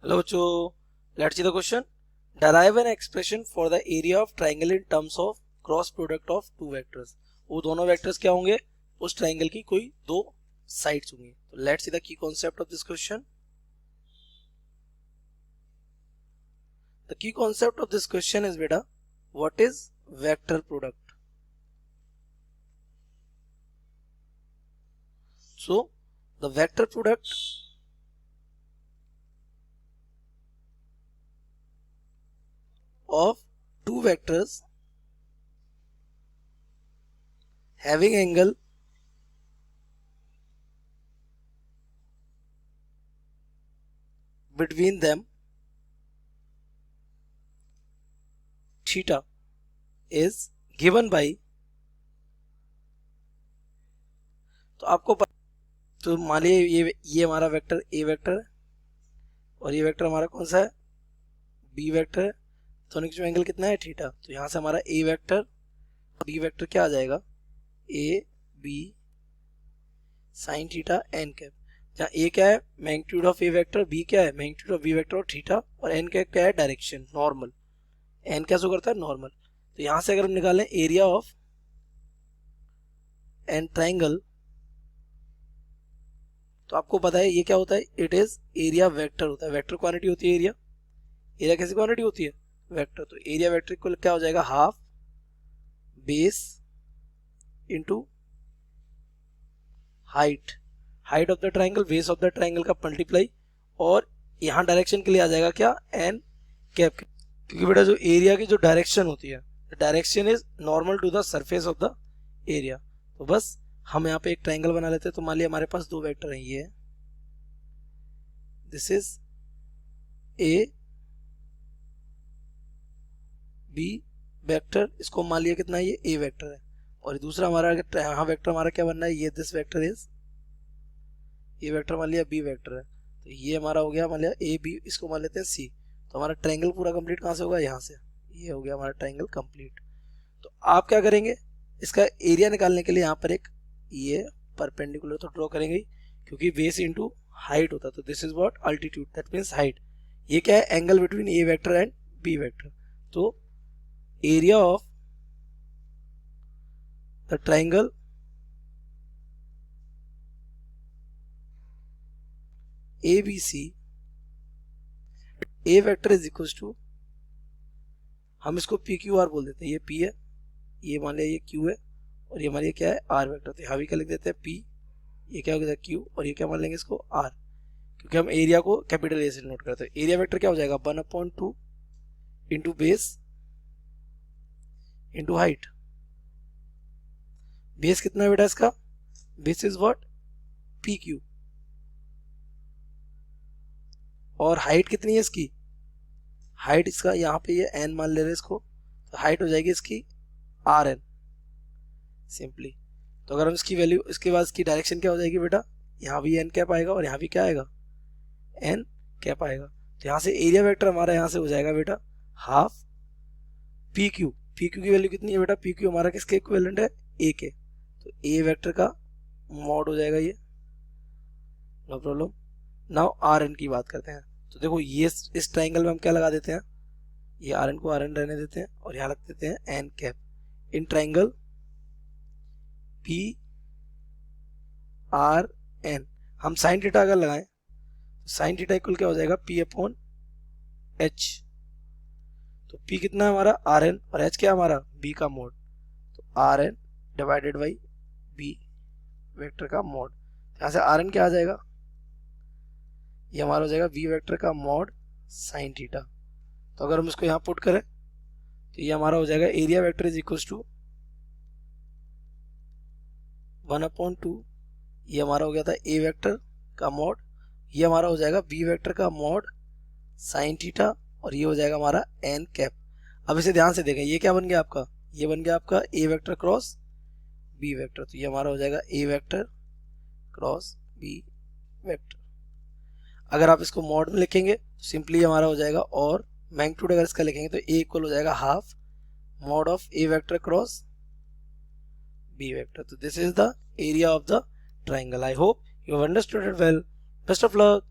Hello बच्चों, let's see the question. Derive an expression for the area of triangle in terms of cross product of two vectors. वो दोनों vectors क्या होंगे? उस triangle की कोई दो साइड्स होंगी. तो let's see the key concept of this question. The key concept of this question is beta, what is vector product? So the vector product of two vectors having angle between them theta is given by. तो आपको तो मान लीजिए ये हमारा vector A vector है और ये वेक्टर हमारा कौन सा है? बी वेक्टर है. तो इनके जो एंगल कितना है? थीटा. तो यहाँ से हमारा ए वेक्टर बी वेक्टर क्या आ जाएगा? A B sine theta N cap. जहाँ ए क्या है? Magnitude of A vector, B क्या है? मैग्नीट्यूड ऑफ बी वेक्टर और थीटा, और एन कैप क्या है? Direction, normal. एन क्या शो करता है? नॉर्मल. तो यहाँ से अगर हम निकालें एरिया ऑफ एन ट्राइंगल, तो आपको पता है ये क्या होता है? इट इज एरिया वेक्टर होता है. वेक्टर क्वांटिटी होती है एरिया. एरिया कैसी क्वांटिटी होती है? वेक्टर. तो एरिया वेक्टर को क्या हो जाएगा? Half base into height. Height of the triangle, base of the triangle का मल्टीप्लाई, और यहाँ डायरेक्शन के लिए आ जाएगा क्या? N cap. क्योंकि बेटा जो एरिया की जो डायरेक्शन होती है, direction is normal to the surface of the area. तो बस हम यहाँ पे एक ट्राइंगल बना लेते हैं. तो मान लिया हमारे पास दो वेक्टर हैं. ये this is A B vector. इसको मान लिया कितना है? ये ए वेक्टर है. और दूसरा हमारा यहाँ वेक्टर हमारा क्या बनना है? ये दिस वेक्टर इज ये वेक्टर मान लिया बी वेक्टर है. तो ये हमारा हो गया मान लिया ए बी. इसको मान लेते हैं सी. तो हमारा ट्राइंगल पूरा कंप्लीट कहाँ से होगा? यहाँ से. ये हो गया हमारा ट्राइंगल कंप्लीट. तो आप क्या करेंगे? इसका एरिया निकालने के लिए यहाँ पर एक ये परपेंडिकुलर तो ड्रॉ करेंगे, क्योंकि बेस इनटू हाइट होता है. तो this is what? Altitude. That means height. ये क्या है? Angle between A vector and B vector. तो area of the triangle A B C, A vector is equal to, हम इसको पी क्यू आर बोल देते हैं. ये पी है, ये मान लिया ये क्यू है, और ये मान लिया क्या है? R vector. तो यहाँ भी क्या लिख देते हैं? पी. ये क्या हो गया? क्यू. और ये क्या मान लेंगे? इसको आर, क्योंकि हम एरिया को कैपिटल ए से नोट करते हैं. एरिया वेक्टर क्या हो जाएगा? 1/2 into base into height. Base कितना है बेटा इसका? Base is what? P Q. और हाइट कितनी है इसकी? हाइट इसका यहाँ पे ये एन मान ले रहे इसको. तो हाइट हो जाएगी इसकी आर एन सिंपली. तो अगर हम इसकी वैल्यू, इसके बाद इसकी डायरेक्शन क्या हो जाएगी बेटा? यहाँ भी एन कैप आएगा और यहाँ भी क्या आएगा? एन कैप आएगा. तो यहाँ से एरिया वेक्टर हमारा यहाँ से हो जाएगा बेटा half P Q. P Q की वैल्यू कितनी है बेटा? पी क्यू हमारा किसके इक्विवेलेंट है? ए के. तो ए वेक्टर का मॉड हो जाएगा ये. No problem. Now R N की बात करते हैं. तो देखो ये इस ट्राइंगल में हम क्या लगा देते हैं? ये आर एन को आर एन रहने देते हैं और यहाँ रख देते हैं N cap. In triangle P R N हम साइन थीटा अगर लगाएं, तो साइन थीटा इक्वल क्या हो जाएगा? P upon H. तो पी कितना है हमारा? आर एन, और एच क्या है हमारा? बी का मोड. तो R N divided by B vector का मोड. यहाँ से आर एन क्या आ जाएगा? ये हमारा हो जाएगा वी वेक्टर का मॉड साइन थीटा. तो अगर हम इसको यहाँ पुट करें तो ये हमारा हो जाएगा area vector is equal to 1/2. ये हमारा हो गया था ए वेक्टर का मॉड. ये हमारा हो जाएगा बी वेक्टर का मॉड साइन थीटा, और ये हो जाएगा हमारा एन कैप. अब इसे ध्यान से देखें. ये क्या बन गया आपका? ये बन गया आपका ए वेक्टर क्रॉस बी वेक्टर. तो ये हमारा हो जाएगा ए वेक्टर क्रॉस बी वेक्टर. अगर आप इसको मॉड में लिखेंगे तो सिंपली हमारा हो जाएगा, और मैग्नीट्यूड अगर इसका लिखेंगे तो ए इक्वल हो जाएगा half mod of A vector cross B vector. तो this is the area of the triangle. I hope you have understood it well. Best of luck.